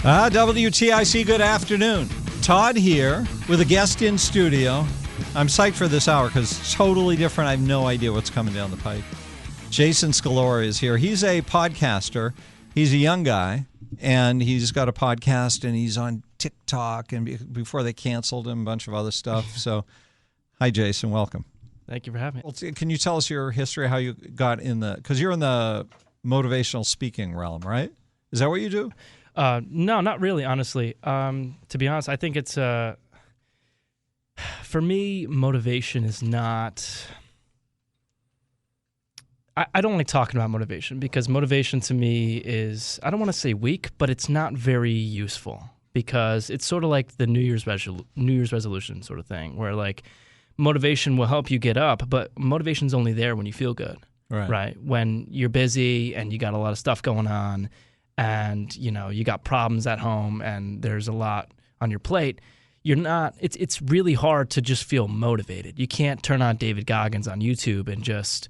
WTIC, good afternoon. Todd here with a guest in studio. I'm psyched for this hour because it's totally different. I have no idea what's coming down the pike. Jason Scalora is here. He's a podcaster. He's a young guy, and he's got a podcast, and he's on TikTok, and before they canceled him, a bunch of other stuff. So, hi, Jason. Welcome. Thank you for having me. Well, can you tell us your history, how you got in because you're in the motivational speaking realm, right? Is that what you do? No, not really, honestly. To be honest, I think it's, for me, motivation is not, I don't like talking about motivation because motivation to me is, I don't want to say weak, but it's not very useful because it's sort of like the New Year's resolution sort of thing where like motivation will help you get up, but motivation's only there when you feel good, right? When you're busy and you got a lot of stuff going on, and you know you got problems at home and there's a lot on your plate, you're not, it's really hard to just feel motivated. You can't turn on David Goggins on YouTube and just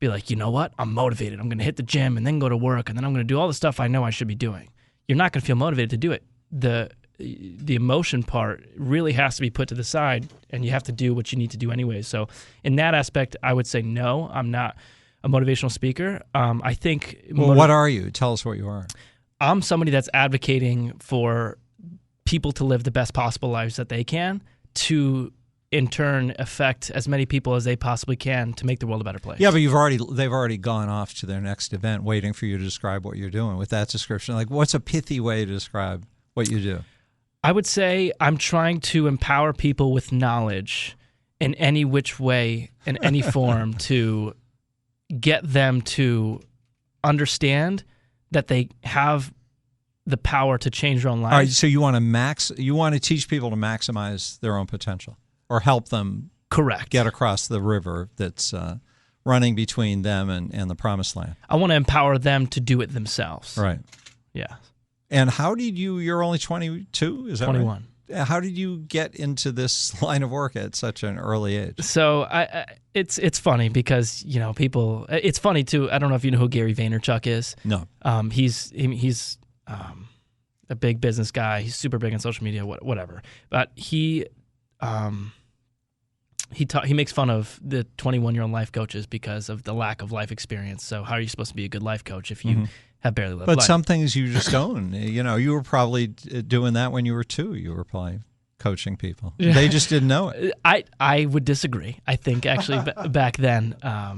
be like, you know what, I'm motivated, I'm going to hit the gym and then go to work and then I'm going to do all the stuff I know I should be doing. You're not going to feel motivated to do it. The emotion part really has to be put to the side, and you have to do what you need to do anyway. So in that aspect, I would say no, I'm not a motivational speaker. I think... Well, what are you? Tell us what you are. I'm somebody that's advocating for people to live the best possible lives that they can, to in turn affect as many people as they possibly can to make the world a better place. Yeah, but they've already gone off to their next event waiting for you to describe what you're doing. With that description, like, what's a pithy way to describe what you do? I would say I'm trying to empower people with knowledge in any which way, in any form, to get them to understand that they have the power to change their own lives. All right, so you want to teach people to maximize their own potential, or help them get across the river that's running between them and the promised land. I want to empower them to do it themselves. Right. Yeah. And how did you're only 22, is that 21. Right? How did you get into this line of work at such an early age? So it's funny because, you know, people, it's funny too. I don't know if you know who Gary Vaynerchuk is. No. He's a big business guy. He's super big on social media, whatever. But he makes fun of the 21-year-old life coaches because of the lack of life experience. So how are you supposed to be a good life coach if you have barely lived life? But some things you just don't. You know, you were probably doing that when you were 2. You were probably coaching people. They just didn't know it. I would disagree. I think actually back then, I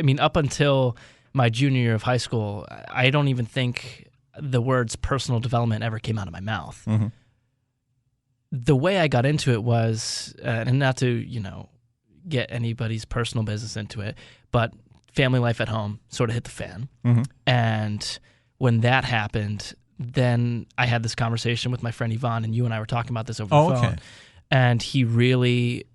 mean, up until my junior year of high school, I don't even think the words personal development ever came out of my mouth. Mm-hmm. The way I got into it was, and not to, you know, get anybody's personal business into it, but family life at home sort of hit the fan. Mm-hmm. And when that happened, then I had this conversation with my friend Yvonne, and you and I were talking about this over the phone. Okay. And he really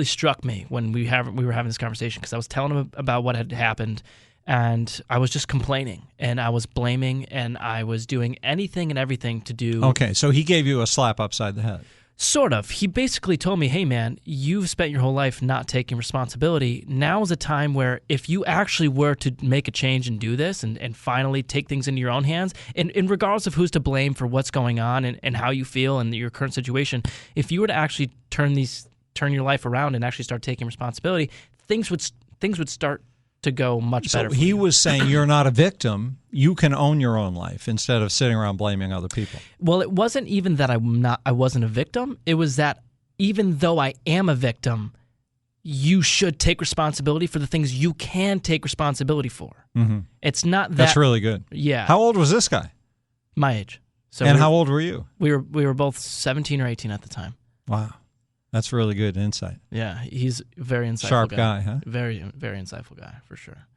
struck me when we were having this conversation, because I was telling him about what had happened, and I was just complaining, and I was blaming, and I was doing anything and everything to do... Okay, so he gave you a slap upside the head. Sort of. He basically told me, hey, man, you've spent your whole life not taking responsibility. Now is a time where if you actually were to make a change and do this and finally take things into your own hands, and regardless of who's to blame for what's going on and how you feel and your current situation, if you were to actually turn your life around and actually start taking responsibility, things would start to go much better. So he was saying you're not a victim. You can own your own life instead of sitting around blaming other people. Well, it wasn't even that I wasn't a victim. It was that even though I am a victim, you should take responsibility for the things you can take responsibility for. Mm-hmm. It's not that... That's really good. Yeah. How old was this guy? My age. So how old were you? We were both 17 or 18 at the time. Wow. That's really good insight. Yeah, he's a very insightful Sharp guy, huh? Very, very insightful guy, for sure.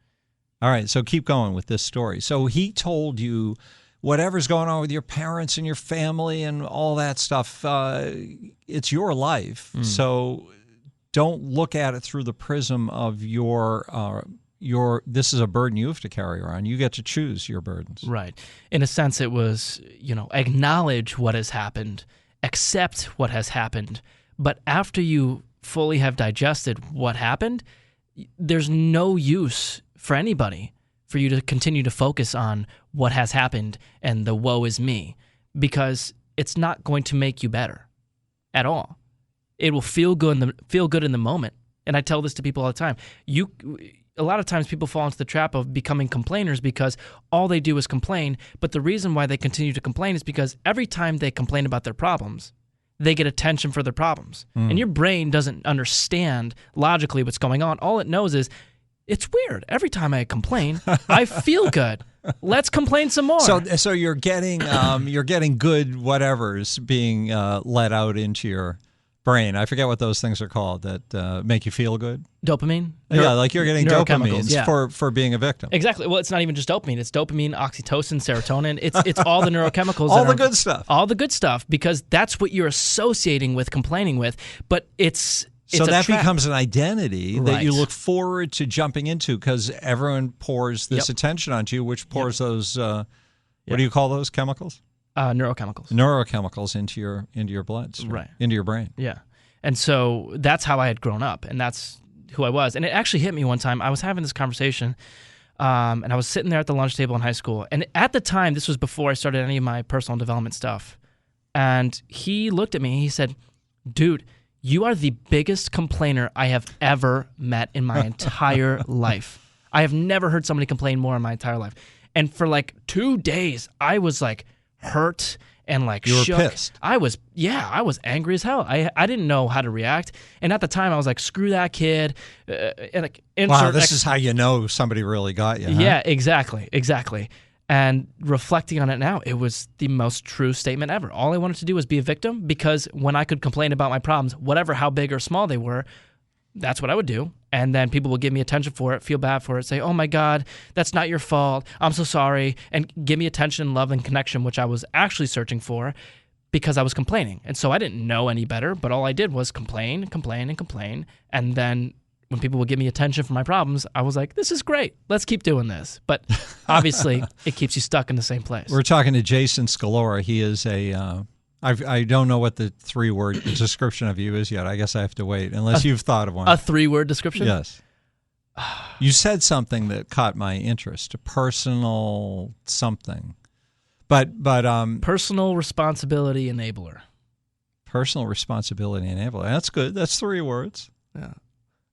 All right, so keep going with this story. So he told you whatever's going on with your parents and your family and all that stuff, it's your life. So don't look at it through the prism of your this is a burden you have to carry around. You get to choose your burdens. Right. In a sense, it was, acknowledge what has happened, accept what has happened. But after you fully have digested what happened, there's no use for anybody for you to continue to focus on what has happened and the woe is me, because it's not going to make you better at all. It will feel good in the moment. And I tell this to people all the time. A lot of times people fall into the trap of becoming complainers because all they do is complain. But the reason why they continue to complain is because every time they complain about their problems, they get attention for their problems. And your brain doesn't understand logically what's going on. All it knows is, it's weird. Every time I complain, I feel good. Let's complain some more. So you're getting good whatevers being let out into your brain. I forget what those things are called that make you feel good. Dopamine? Yeah, like you're getting dopamine for being a victim. Exactly. Well, it's not even just dopamine. It's dopamine, oxytocin, serotonin. It's all the neurochemicals. All the good stuff. All the good stuff, because that's what you're associating with complaining with. But it's so that trap. becomes an identity that Right. you look forward to jumping into because everyone pours this attention onto you, which pours those, what do you call those chemicals? Neurochemicals. Neurochemicals into your blood, right? Into your brain. Yeah. And so that's how I had grown up, and that's who I was. And it actually hit me one time. I was having this conversation, and I was sitting there at the lunch table in high school. And at the time, this was before I started any of my personal development stuff. And he looked at me and he said, "Dude, you are the biggest complainer I have ever met in my entire life. I have never heard somebody complain more in my entire life." And for like 2 days, I was like hurt and like you were shook. Pissed. I was angry as hell. I didn't know how to react. And at the time, I was like, screw that kid. And like, wow, this is how you know somebody really got you. Huh? Yeah, exactly. And reflecting on it now, it was the most true statement ever. All I wanted to do was be a victim, because when I could complain about my problems, whatever how big or small they were, that's what I would do. And then people would give me attention for it, feel bad for it, say, "Oh my God, that's not your fault. I'm so sorry." And give me attention, love, and connection, which I was actually searching for because I was complaining. And so I didn't know any better, but all I did was complain. And then when people would give me attention for my problems, I was like, this is great. Let's keep doing this. But obviously, it keeps you stuck in the same place. We're talking to Jason Scalora. He is I don't know what the 3-word description of you is yet. I guess I have to wait, unless you've thought of one. A 3-word description? Yes. You said something that caught my interest, a personal something. But personal responsibility enabler. Personal responsibility enabler. That's good. That's 3 words. Yeah.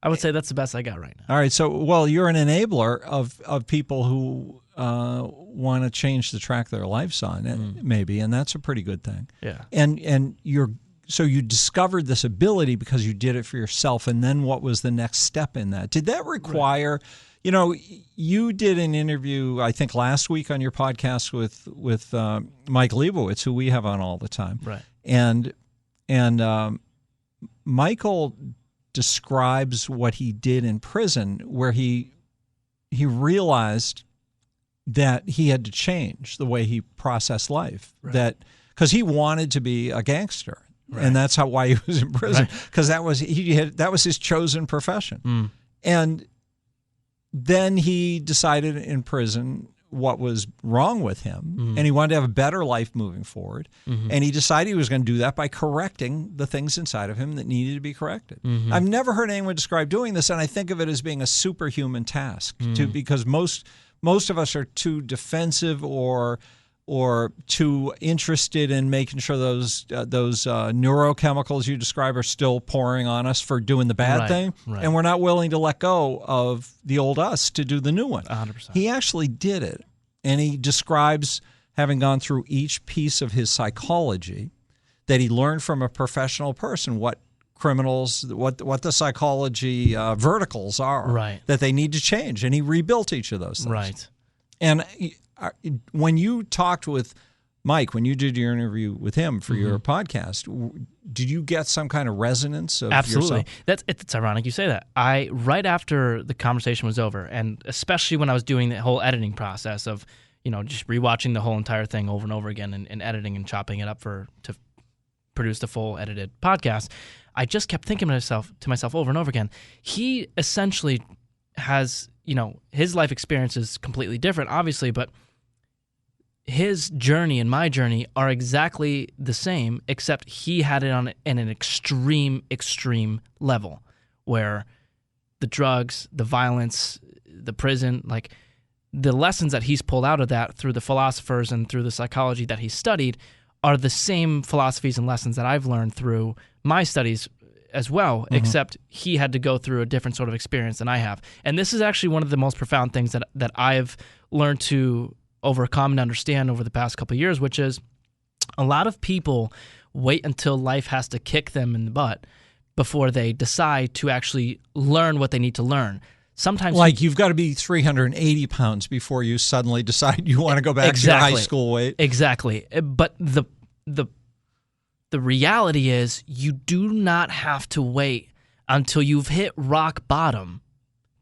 I would say that's the best I got right now. All right. So, well, you're an enabler of people who want to change the track their lives on, maybe, and that's a pretty good thing. Yeah. And you discovered this ability because you did it for yourself, and then what was the next step in that? Did that require, you did an interview, I think, last week on your podcast with Mike Leibowitz, who we have on all the time. Right. And Michael describes what he did in prison, where he realized that he had to change the way he processed life. Right. That because he wanted to be a gangster, right. And that's why he was in prison, because that was his chosen profession. And then he decided in prison what was wrong with him, and he wanted to have a better life moving forward. And he decided he was going to do that by correcting the things inside of him that needed to be corrected. I've never heard anyone describe doing this, and I think of it as being a superhuman task, because most of us are too defensive or too interested in making sure those neurochemicals you describe are still pouring on us for doing the bad thing, and we're not willing to let go of the old us to do the new one. 100%. He actually did it, and he describes having gone through each piece of his psychology that he learned from a professional person what criminals, what the psychology verticals are that they need to change, and he rebuilt each of those things. Right. And when you talked with Mike, when you did your interview with him for your podcast, did you get some kind of resonance of Absolutely. yourself? It's ironic you say that. Right after the conversation was over, and especially when I was doing the whole editing process of, just rewatching the whole entire thing over and over again and editing and chopping it up to produce the full edited podcast, I just kept thinking to myself over and over again, he essentially has, his life experience is completely different, obviously, but his journey and my journey are exactly the same, except he had it on an extreme level, where the drugs, the violence, the prison, like the lessons that he's pulled out of that through the philosophers and through the psychology that he studied are the same philosophies and lessons that I've learned through my studies as well, except he had to go through a different sort of experience than I have. And this is actually one of the most profound things that I've learned to overcome and understand over the past couple of years, which is a lot of people wait until life has to kick them in the butt before they decide to actually learn what they need to learn. Sometimes, like, you've got to be 380 pounds before you suddenly decide you want to go back to your high school weight. Exactly. But the reality is you do not have to wait until you've hit rock bottom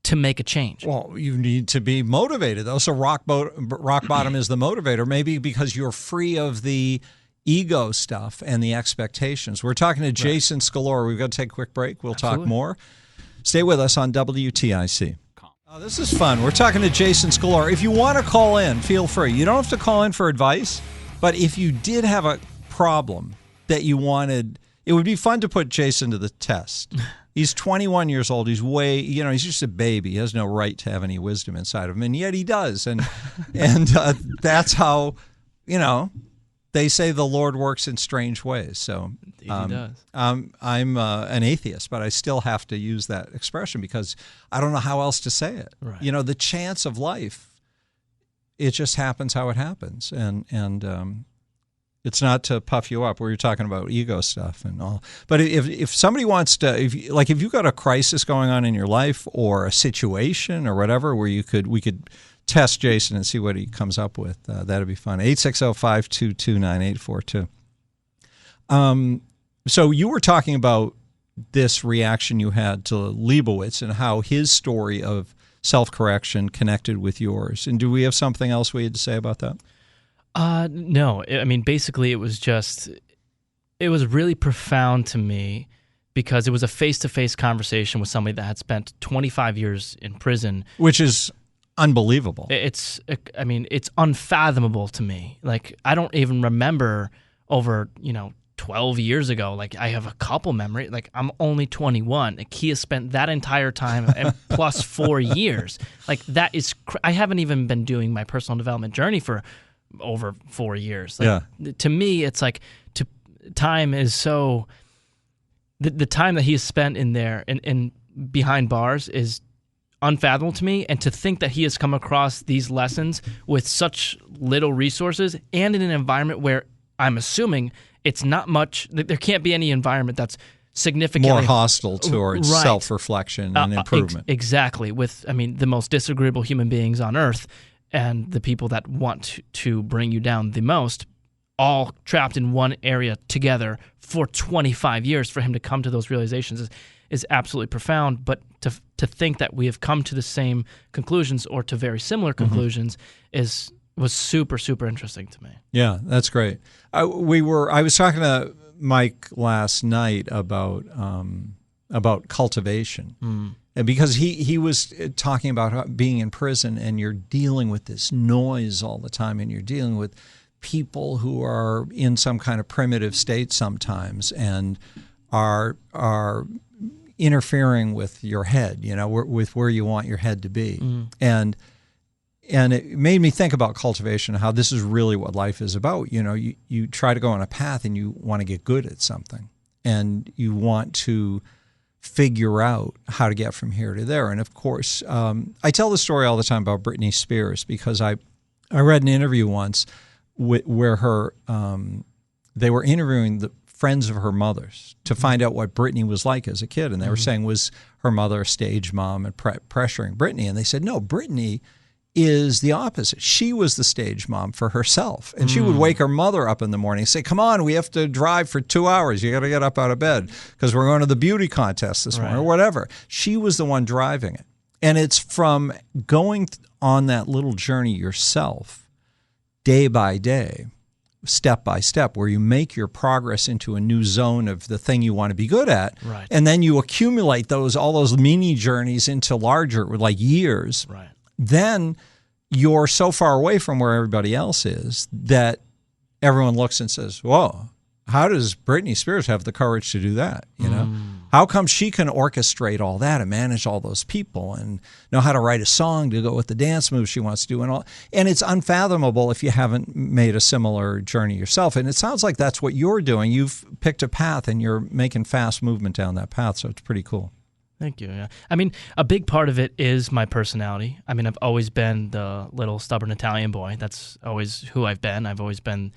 to make a change. Well, you need to be motivated, though. So rock bottom is the motivator, maybe because you're free of the ego stuff and the expectations. We're talking to Jason Scalora. We've got to take a quick break. We'll talk more. Stay with us on WTIC. Oh, this is fun. We're talking to Jason Scalora. If you want to call in, feel free. You don't have to call in for advice, but if you did have a problem that you wanted, it would be fun to put Jason to the test. He's 21 years old. He's he's just a baby. He has no right to have any wisdom inside of him, and yet he does. And that's how, they say the Lord works in strange ways. So he does. I'm an atheist, but I still have to use that expression because I don't know how else to say it. Right. The chance of life, it just happens how it happens, and it's not to puff you up. We're talking about ego stuff and all. But if somebody wants to, if you've got a crisis going on in your life or a situation or whatever where we could test Jason and see what he comes up with. That'd be fun. 860-522-9842. So you were talking about this reaction you had to Leibowitz and how his story of self-correction connected with yours. And do we have something else we had to say about that? No. I mean, basically, it was really profound to me because it was a face-to-face conversation with somebody that had spent 25 years in prison. Which is unbelievable. It's unfathomable to me. Like, I don't even remember over, 12 years ago. Like, I have a couple memories. Like, I'm only 21. Like, he has spent that entire time and plus 4 years. Like, that is, I haven't even been doing my personal development journey for over 4 years. Like, to me, it's like, time is so, the time that he has spent in there and behind bars is unfathomable to me, and to think that he has come across these lessons with such little resources and in an environment where I'm assuming it's not much, there can't be any environment that's significantly more hostile towards self-reflection and improvement. Exactly. With, the most disagreeable human beings on earth and the people that want to bring you down the most, all trapped in one area together for 25 years, for him to come to those realizations is absolutely profound. But to think that we have come to the same conclusions or to very similar conclusions was super, super interesting to me. Yeah, that's great. I was talking to Mike last night about cultivation. And because he was talking about being in prison and you're dealing with this noise all the time and you're dealing with people who are in some kind of primitive state sometimes and are interfering with your head, with where you want your head to be. And it made me think about cultivation, how this is really what life is about. You try to go on a path and you want to get good at something and you want to figure out how to get from here to there. And of course, I tell the story all the time about Britney Spears because I read an interview once where they were interviewing the friends of her mother's to find out what Britney was like as a kid. And they were saying, was her mother a stage mom and pressuring Britney? And they said, no, Britney is the opposite. She was the stage mom for herself. And she would wake her mother up in the morning and say, come on, we have to drive for 2 hours. You got to get up out of bed because we're going to the beauty contest this morning or whatever. She was the one driving it. And it's from going on that little journey yourself, day by day, step by step, where you make your progress into a new zone of the thing you want to be good at. Right. And then you accumulate all those mini journeys into larger, like years. Right. Then you're so far away from where everybody else is that everyone looks and says, whoa, how does Britney Spears have the courage to do that? How come she can orchestrate all that and manage all those people and know how to write a song to go with the dance moves she wants to do and all? And it's unfathomable if you haven't made a similar journey yourself. And it sounds like that's what you're doing. You've picked a path and you're making fast movement down that path. So it's pretty cool. Thank you. Yeah. I mean, a big part of it is my personality. I mean, I've always been the little stubborn Italian boy. That's always who I've been. I've always been,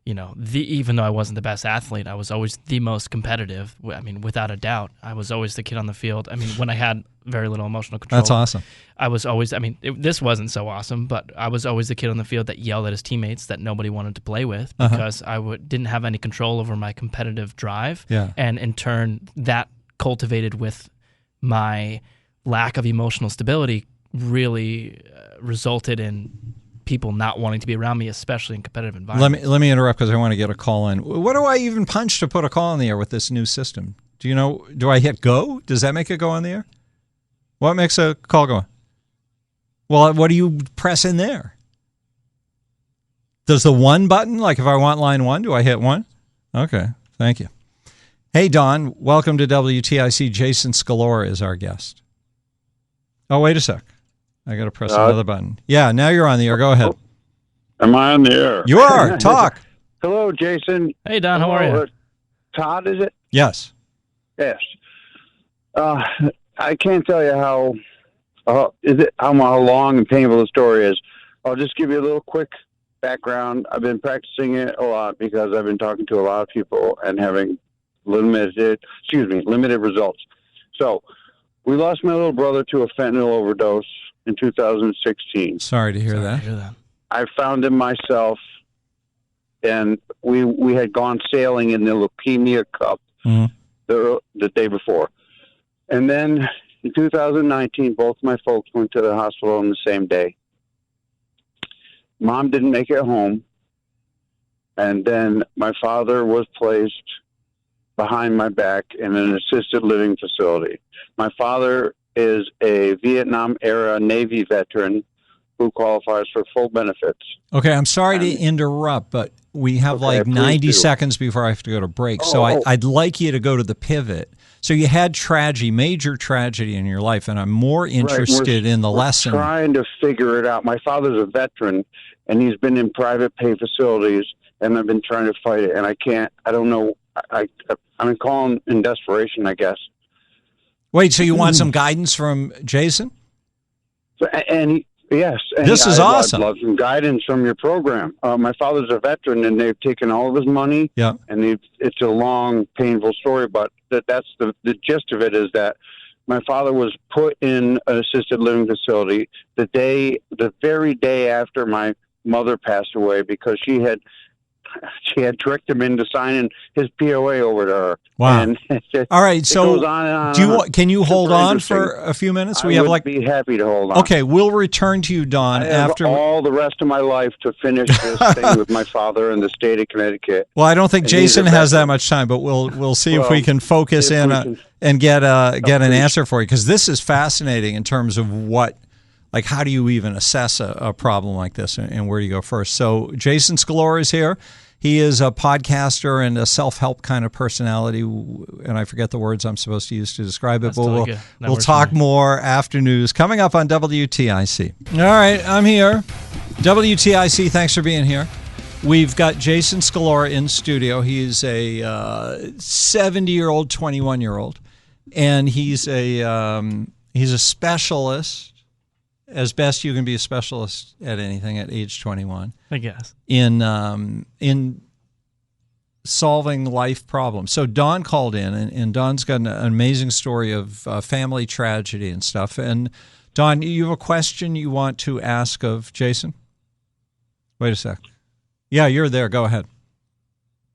even though I wasn't the best athlete, I was always the most competitive. I mean, without a doubt, I was always the kid on the field. I mean, when I had very little emotional control. That's awesome. I was always, this wasn't so awesome, but I was always the kid on the field that yelled at his teammates that nobody wanted to play with because I didn't have any control over my competitive drive. Yeah. And in turn, that cultivated with my lack of emotional stability really resulted in people not wanting to be around me, especially in competitive environments. Let me interrupt because I want to get a call in. What do I even punch to put a call in the air with this new system? Do you know? Do I hit go? Does that make it go on the air? What makes a call go? Well, what do you press in there? Does the 1 button, like if I want line 1, do I hit 1? Okay, thank you. Hey, Don, welcome to WTIC. Jason Scalora is our guest. Oh, wait a sec. I got to press another button. Yeah, now you're on the air. Go ahead. Am I on the air? You are. Talk. Hello, Jason. Hey, Don. How are you? Todd, is it? Yes. Yes. I can't tell you how long and painful the story is. I'll just give you a little quick background. I've been practicing it a lot because I've been talking to a lot of people and having limited results. So we lost my little brother to a fentanyl overdose in 2016. Sorry to hear that. I found him myself, and we had gone sailing in the Leukemia Cup the day before. And then in 2019, both my folks went to the hospital on the same day. Mom didn't make it home, and then my father was placed behind my back in an assisted living facility. My father is a Vietnam-era Navy veteran who qualifies for full benefits. Okay, I'm sorry to interrupt, but we have 90 seconds before I have to go to break. So I'd like you to go to the pivot. So you had major tragedy in your life, and I'm more interested in the lesson. We're trying to figure it out. My father's a veteran, and he's been in private pay facilities, and I've been trying to fight it, and I don't know. I'm calling in desperation, I guess. Wait, so you want some guidance from Jason? Yes. This is awesome. I'd love some guidance from your program. My father's a veteran, and they've taken all of his money. Yeah. And it's a long, painful story, but that's the gist of it is that my father was put in an assisted living facility the very day after my mother passed away because she had tricked him into signing his POA over to her. Wow. And all right. So goes on and on. Can you hold on for a few minutes? I would be happy to hold on. Okay. We'll return to you, Don, I have all the rest of my life to finish this thing with my father in the state of Connecticut. Well, I don't think Jason has that much time, but we'll see if we can focus in and get an answer for you, because this is fascinating in terms of how do you even assess a problem like this and where do you go first? So Jason Scalora is here. He is a podcaster and a self-help kind of personality, and I forget the words I'm supposed to use to describe it, but we'll talk more after news coming up on WTIC. All right, I'm here. WTIC, thanks for being here. We've got Jason Scalora in studio. He's a 70-year-old, 21-year-old, and he's a specialist, as best you can be a specialist at anything at age 21. I guess. In solving life problems. So Don called in, and Don's got an amazing story of family tragedy and stuff. And Don, you have a question you want to ask of Jason? Wait a sec. Yeah, you're there. Go ahead.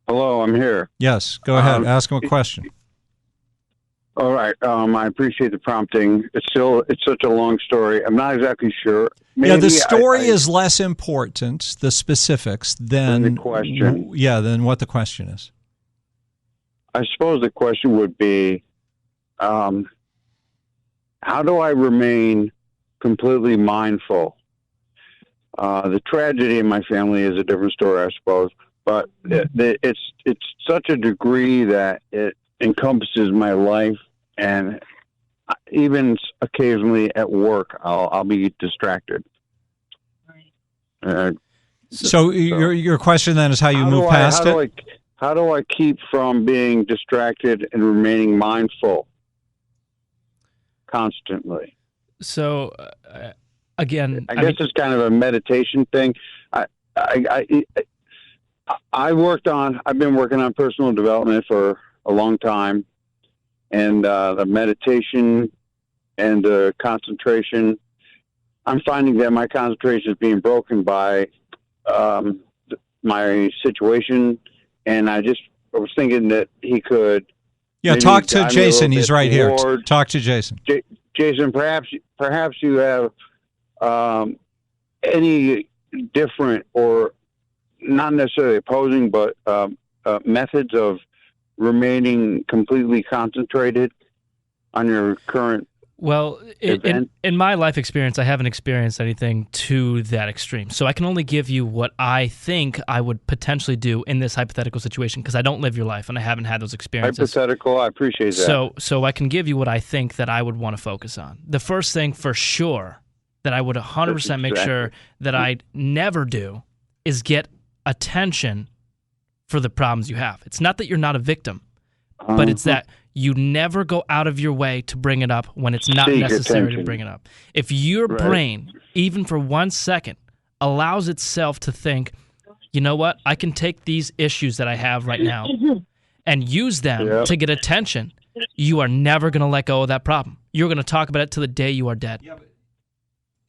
Hello, I'm here. Yes, go ahead. Ask him a question. All right. I appreciate the prompting. It's such a long story. I'm not exactly sure. Maybe the story is less important, the specifics, than the question. Yeah, than what the question is. I suppose the question would be, how do I remain completely mindful? The tragedy in my family is a different story, I suppose, but it's such a degree that encompasses my life, and even occasionally at work, I'll be distracted. So your question then is how you move past it? How do I keep from being distracted and remaining mindful constantly? So, again, I guess it's kind of a meditation thing. I've been working on personal development for a long time, and the meditation and the concentration, I'm finding that my concentration is being broken by my situation, and I was thinking that he could. Yeah, talk to Jason. He's right here. Talk to Jason. Jason, perhaps you have any different, or not necessarily opposing, but methods of remaining completely concentrated on your current. Well, in my life experience, I haven't experienced anything to that extreme. So I can only give you what I think I would potentially do in this hypothetical situation, because I don't live your life and I haven't had those experiences. Hypothetical, I appreciate that. So I can give you what I think that I would want to focus on. The first thing for sure that I would 100% make sure that I'd never do is get attention for the problems you have. It's not that you're not a victim, but it's that you never go out of your way to bring it up when it's not necessary to bring it up. If your brain, even for 1 second, allows itself to think, you know what, I can take these issues that I have right now and use them to get attention, you are never going to let go of that problem. You're going to talk about it till the day you are dead.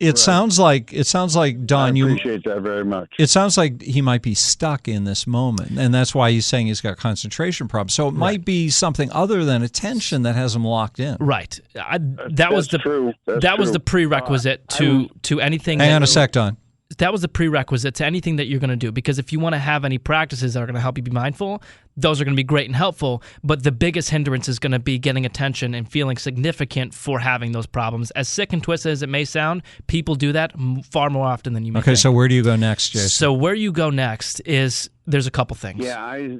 It sounds like Don. I appreciate that very much. It sounds like he might be stuck in this moment, and that's why he's saying he's got concentration problems. So it might be something other than attention that has him locked in. Right. That was the prerequisite to anything. Hang on a sec, Don. That was the prerequisite to anything that you're going to do, because if you want to have any practices that are going to help you be mindful, those are going to be great and helpful, but the biggest hindrance is going to be getting attention and feeling significant for having those problems. As sick and twisted as it may sound, people do that far more often than you may think. Okay, so where do you go next, Jason? So where you go next is there's a couple things. Yeah,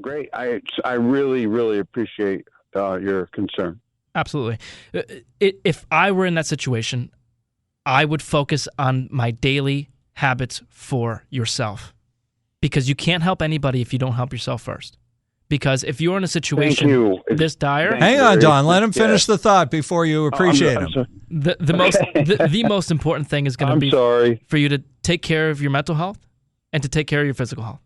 great. I really, really appreciate your concern. Absolutely. If I were in that situation, I would focus on my daily habits for yourself, because you can't help anybody if you don't help yourself first. Because if you're in a situation this dire... Hang on, Don. Let him finish the thought before you appreciate him. The most important thing is going to be for you to take care of your mental health and to take care of your physical health.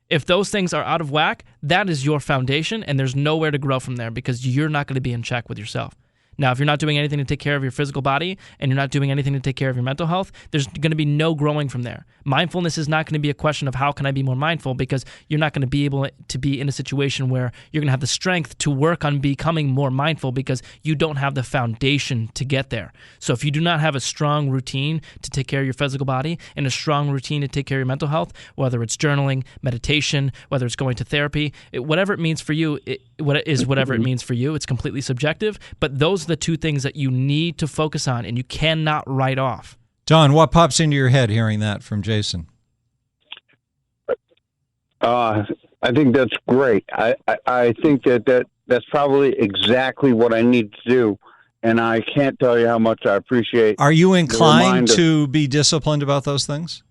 If those things are out of whack, that is your foundation, and there's nowhere to grow from there, because you're not going to be in check with yourself. Now, if you're not doing anything to take care of your physical body and you're not doing anything to take care of your mental health, there's going to be no growing from there. Mindfulness is not going to be a question of how can I be more mindful, because you're not going to be able to be in a situation where you're going to have the strength to work on becoming more mindful, because you don't have the foundation to get there. So if you do not have a strong routine to take care of your physical body and a strong routine to take care of your mental health, whether it's journaling, meditation, whether it's going to therapy, whatever it means for you, whatever it means for you. It's completely subjective, but those are the two things that you need to focus on and you cannot write off. Don, what pops into your head hearing that from Jason? I think that's great. I think that's probably exactly what I need to do, and I can't tell you how much I appreciate. Are you inclined to be disciplined about those things?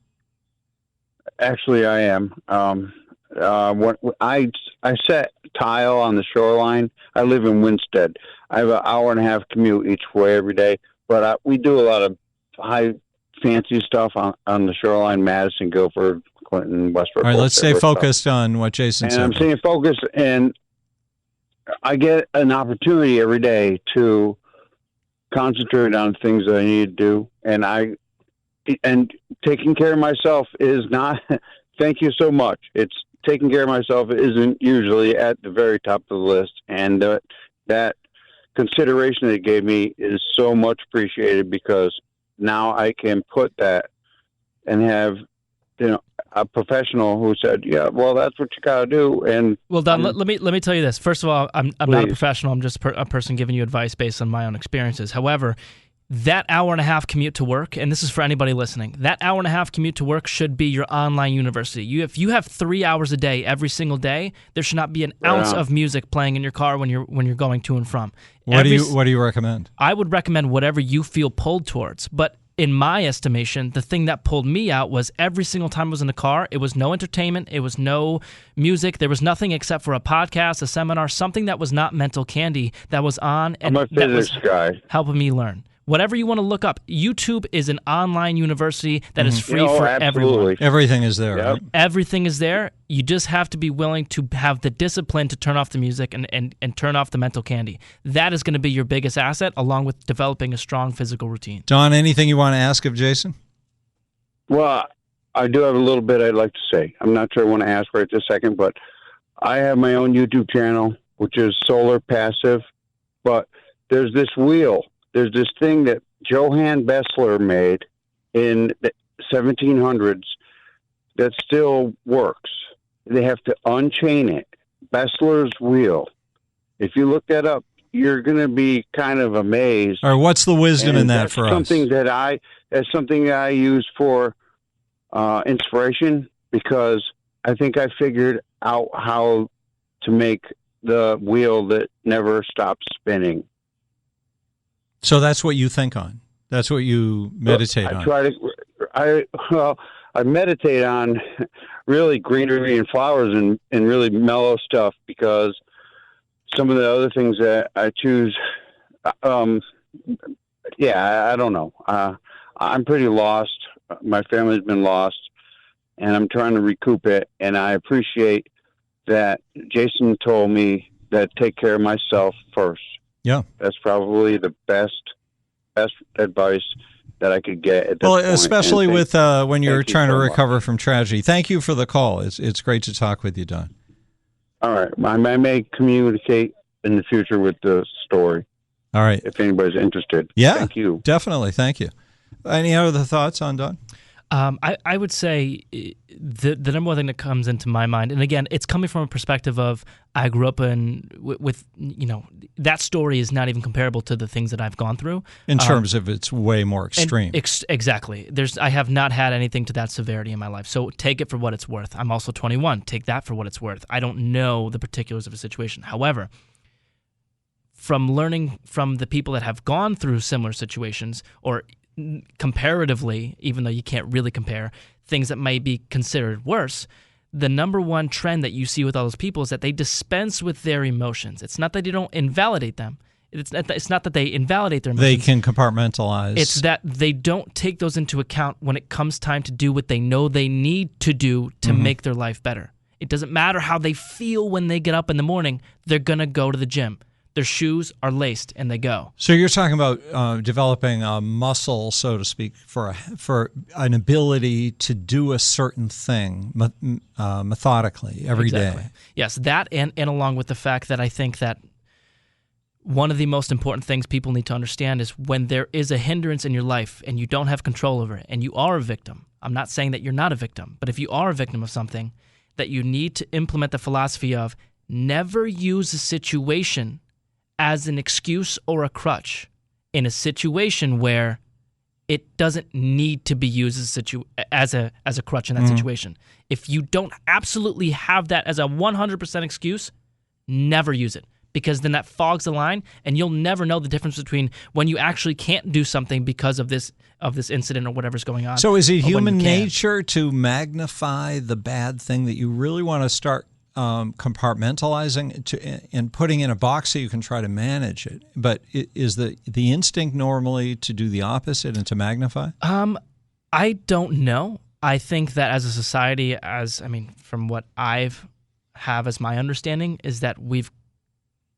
Actually, I am. When I set tile on the shoreline. I live in Winstead. I have an hour and a half commute each way every day, but we do a lot of high fancy stuff on the shoreline, Madison, Guilford, Clinton, Westford. All right, let's stay focused on what Jason said. I'm staying focused, and I get an opportunity every day to concentrate on things that I need to do, and taking care of myself is not. Thank you so much. It's taking care of myself isn't usually at the very top of the list, and that consideration they gave me is so much appreciated, because now I can put that and have a professional who said, yeah, well, that's what you got to do. And well, Don, let me tell you this. First of all, I'm not a professional. I'm just a person giving you advice based on my own experiences. However, that hour and a half commute to work, and this is for anybody listening, that hour and a half commute to work should be your online university. If you have 3 hours a day every single day, there should not be an ounce of music playing in your car when you're going to and from. What do you recommend? I would recommend whatever you feel pulled towards, but in my estimation, the thing that pulled me out was every single time I was in the car, it was no entertainment, it was no music, there was nothing except for a podcast, a seminar, something that was not mental candy that was on and I'm a physics guy. helping me learn. Whatever you want to look up, YouTube is an online university that is free for everyone. Everything is there. Yep. Right? Everything is there. You just have to be willing to have the discipline to turn off the music and turn off the mental candy. That is going to be your biggest asset, along with developing a strong physical routine. Don, anything you want to ask of Jason? Well, I do have a little bit I'd like to say. I'm not sure I want to ask right this second, but I have my own YouTube channel, which is Solar Passive, but there's this wheel. There's this thing that Johann Bessler made in the 1700s that still works. They have to unchain it. Bessler's wheel. If you look that up, you're going to be kind of amazed. All right, what's the wisdom in that for us? That's something that I use for inspiration, because I think I figured out how to make the wheel that never stops spinning. So that's what you think on. That's what you meditate on. I meditate on really greenery and flowers and really mellow stuff, because some of the other things that I choose, I don't know. I'm pretty lost. My family's been lost, and I'm trying to recoup it. And I appreciate that Jason told me that take care of myself first. Yeah, that's probably the best advice that I could get at this point. Especially with when you're trying to recover from tragedy. Thank you for the call. It's great to talk with you, Don. All right, I may communicate in the future with the story. All right, if anybody's interested. Yeah, thank you. Definitely, thank you. Any other thoughts on Don? I would say the number one thing that comes into my mind, and again, it's coming from a perspective of I grew up with that story is not even comparable to the things that I've gone through. In terms of it's way more extreme. Exactly. I have not had anything to that severity in my life, so take it for what it's worth. I'm also 21. Take that for what it's worth. I don't know the particulars of a situation. However, from learning from the people that have gone through similar situations, or comparatively, even though you can't really compare, things that may be considered worse, the number one trend that you see with all those people is that they dispense with their emotions. It's not that they don't invalidate them. It's not that they invalidate their emotions. They can compartmentalize. It's that they don't take those into account when it comes time to do what they know they need to do to make their life better. It doesn't matter how they feel when they get up in the morning. They're going to go to the gym. Their shoes are laced, and they go. So you're talking about developing a muscle, so to speak, for an ability to do a certain thing methodically every day. Yes, that and along with the fact that I think that one of the most important things people need to understand is when there is a hindrance in your life and you don't have control over it and you are a victim. I'm not saying that you're not a victim, but if you are a victim of something, that you need to implement the philosophy of never use a situation as an excuse or a crutch in a situation where it doesn't need to be used as a crutch in that situation. If you don't absolutely have that as a 100% excuse, never use it, because then that fogs the line, and you'll never know the difference between when you actually can't do something because of this incident or whatever's going on. So is it human nature to magnify the bad thing that you really want to start compartmentalizing and putting in a box so you can try to manage it? But is the instinct normally to do the opposite and to magnify? I don't know. I think that as a society, from what I've have as my understanding, is that we've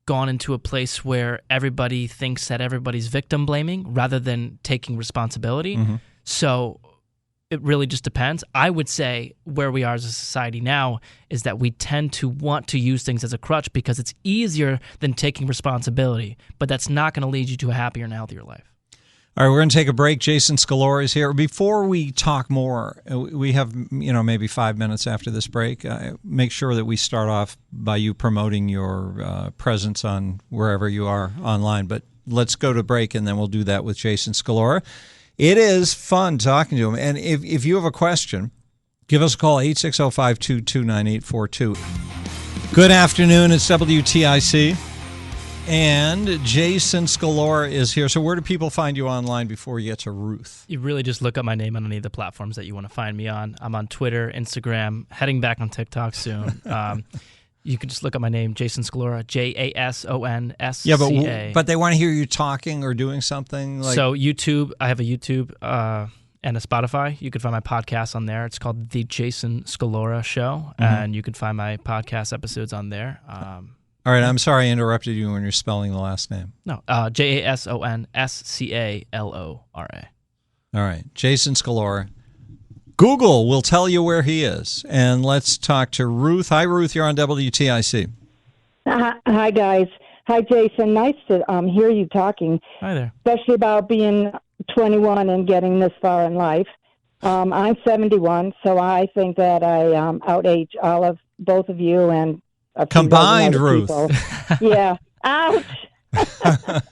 gone into a place where everybody thinks that everybody's victim blaming rather than taking responsibility. So it really just depends. I would say where we are as a society now is that we tend to want to use things as a crutch because it's easier than taking responsibility, but that's not going to lead you to a happier and healthier life. All right, we're going to take a break. Jason Scalora is here. Before we talk more, we have maybe 5 minutes after this break. Make sure that we start off by you promoting your presence on wherever you are online. But let's go to break, and then we'll do that with Jason Scalora. It is fun talking to him. And if you have a question, give us a call, 860-522-9842. Good afternoon. It's WTIC. And Jason Scalora is here. So where do people find you online before we get to Ruth? You really just look up my name on any of the platforms that you want to find me on. I'm on Twitter, Instagram, heading back on TikTok soon. You can just look up my name, Jason Scalora, Jasonsca. Yeah, but they want to hear you talking or doing something. So YouTube, I have a YouTube and a Spotify. You can find my podcast on there. It's called The Jason Scalora Show, and you can find my podcast episodes on there. All right, I'm sorry I interrupted you when you're spelling the last name. No, Jasonscalora. All right, Jason Scalora. Google will tell you where he is. And let's talk to Ruth. Hi, Ruth. You're on WTIC. Hi, guys. Hi, Jason. Nice to hear you talking. Hi there. Especially about being 21 and getting this far in life. I'm 71, so I think that I outage both of you and a few combined, Ruth. People. Yeah. Ouch. The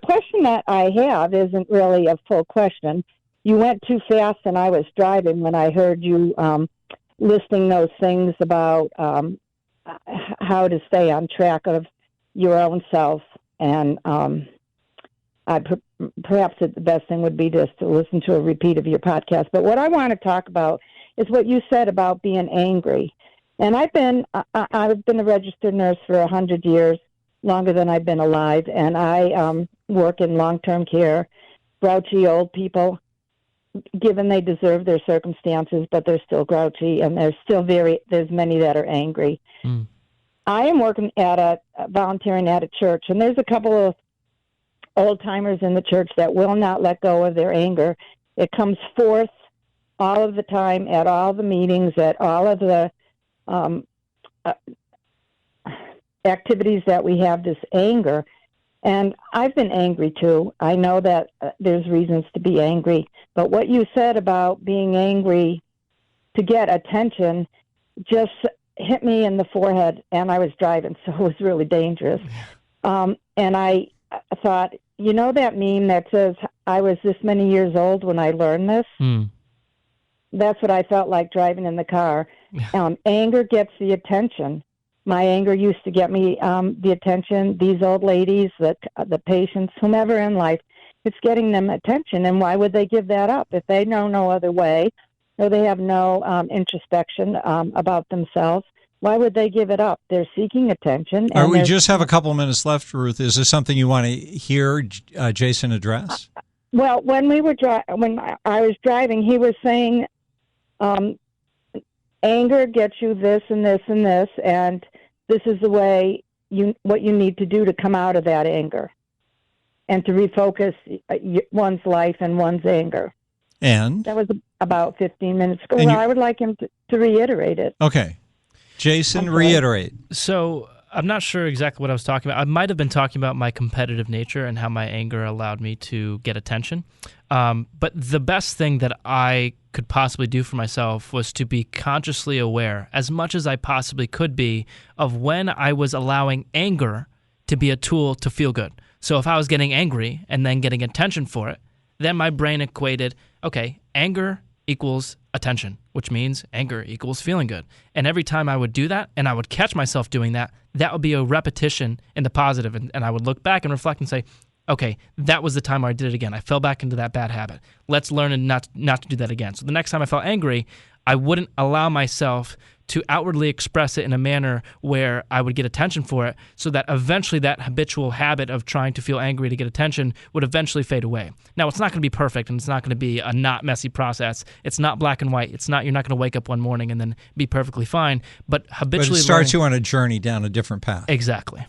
question that I have isn't really a full question. You went too fast, and I was driving when I heard you listing those things about how to stay on track of your own self. And perhaps the best thing would be just to listen to a repeat of your podcast. But what I want to talk about is what you said about being angry. And I've been a registered nurse for 100 years, longer than I've been alive, and I work in long-term care, grouchy old people. Given they deserve their circumstances, but they're still grouchy, and there's many that are angry. I am working volunteering at a church, and there's a couple of old-timers in the church that will not let go of their anger. It comes forth all of the time at all the meetings, at all of the activities that we have, this anger. And I've been angry, too. I know that there's reasons to be angry. But what you said about being angry to get attention just hit me in the forehead, and I was driving, so it was really dangerous. And I thought, you know that meme that says, I was this many years old when I learned this? That's what I felt like driving in the car. Anger gets the attention. My anger used to get me the attention. These old ladies, the patients, whomever in life, it's getting them attention. And why would they give that up if they know no other way, or they have no introspection about themselves? Why would they give it up? They're seeking attention. And we just have a couple minutes left, Ruth. Is this something you want to hear Jason address? Well, when I was driving, he was saying, anger gets you this and this and this, and this is the way what you need to do to come out of that anger and to refocus one's life and one's anger. And? That was about 15 minutes ago. Well, I would like him to reiterate it. Okay. Jason, reiterate. So I'm not sure exactly what I was talking about. I might have been talking about my competitive nature and how my anger allowed me to get attention. But the best thing that I could possibly do for myself was to be consciously aware, as much as I possibly could be, of when I was allowing anger to be a tool to feel good. So if I was getting angry and then getting attention for it, then my brain equated, okay, anger equals attention, which means anger equals feeling good. And every time I would do that, and I would catch myself doing that, that would be a repetition in the positive. And I would look back and reflect and say, okay, that was the time where I did it again. I fell back into that bad habit. Let's learn and not to do that again. So the next time I felt angry, I wouldn't allow myself to outwardly express it in a manner where I would get attention for it, so that eventually that habitual habit of trying to feel angry to get attention would eventually fade away. Now, it's not going to be perfect, and it's not going to be a not messy process. It's not black and white. You're not going to wake up one morning and then be perfectly fine, but habitually... But it starts you on a journey down a different path. Exactly.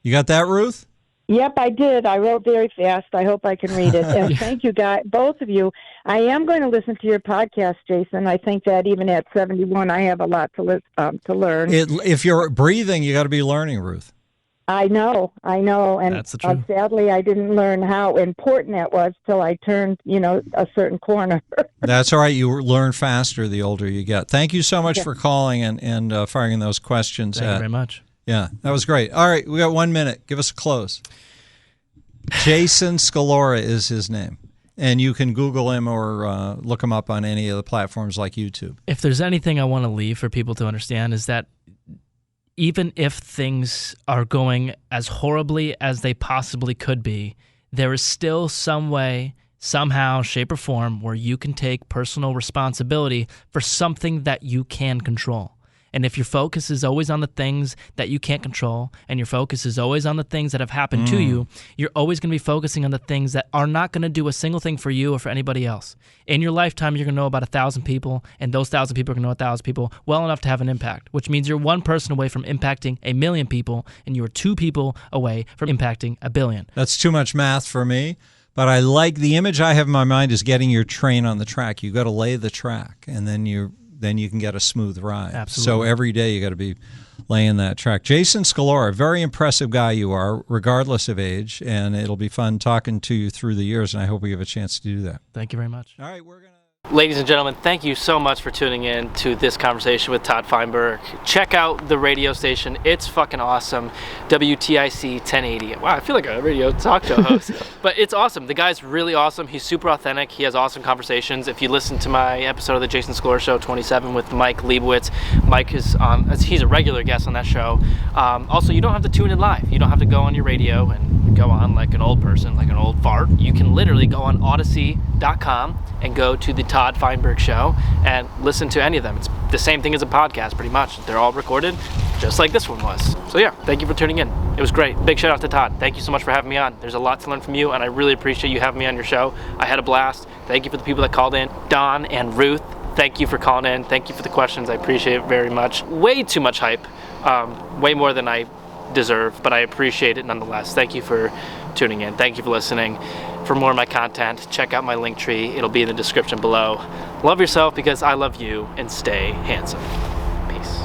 You got that, Ruth? Yep, I did. I wrote very fast. I hope I can read it. And thank you, guys, both of you. I am going to listen to your podcast, Jason. I think that even at 71, I have a lot to learn. If you're breathing, you got to be learning, Ruth. I know. And that's the truth. Sadly, I didn't learn how important that was till I turned, a certain corner. That's all right. You learn faster the older you get. Thank you so much for calling and firing those questions. Thank you very much. Yeah, that was great. All right, we got 1 minute. Give us a close. Jason Scalora is his name. And you can Google him or look him up on any of the platforms like YouTube. If there's anything I want to leave for people to understand is that even if things are going as horribly as they possibly could be, there is still some way, somehow, shape, or form where you can take personal responsibility for something that you can control. And if your focus is always on the things that you can't control, and your focus is always on the things that have happened to you, you're always going to be focusing on the things that are not going to do a single thing for you or for anybody else. In your lifetime, you're going to know about 1,000 people, and those 1,000 people are going to know 1,000 people well enough to have an impact, which means you're one person away from impacting 1 million people, and you are 2 people away from impacting 1 billion. That's too much math for me, but I like the image I have in my mind is getting your train on the track. You got to lay the track, and then you can get a smooth ride. Absolutely. So every day you got to be laying that track. Jason Scalora, very impressive guy you are, regardless of age, and it'll be fun talking to you through the years, and I hope we have a chance to do that. Thank you very much. All right, we're going to... Ladies and gentlemen, thank you so much for tuning in to this conversation with Todd Feinburg. Check out the radio station. It's fucking awesome. WTIC 1080. Wow, I feel like a radio talk show host. But it's awesome. The guy's really awesome. He's super authentic. He has awesome conversations. If you listen to my episode of the Jason Scalora Show 27 with Mike Leibowitz, Mike is he's a regular guest on that show. Also, you don't have to tune in live. You don't have to go on your radio and go on like an old person, like an old fart. You can literally go on Odyssey.com and go to the Todd Feinberg Show and listen to any of them. It's the same thing as a podcast, pretty much. They're all recorded, just like this one was. So yeah, thank you for tuning in. It was great. Big shout out to Todd. Thank you so much for having me on. There's a lot to learn from you, and I really appreciate you having me on your show. I had a blast. Thank you for the people that called in. Don and Ruth, thank you for calling in. Thank you for the questions. I appreciate it very much. Way too much hype. Way more than I deserve, but I appreciate it nonetheless. Thank you for tuning in. Thank you for listening. For more of my content, check out my link tree. It'll be in the description below. Love yourself because I love you, and stay handsome. Peace.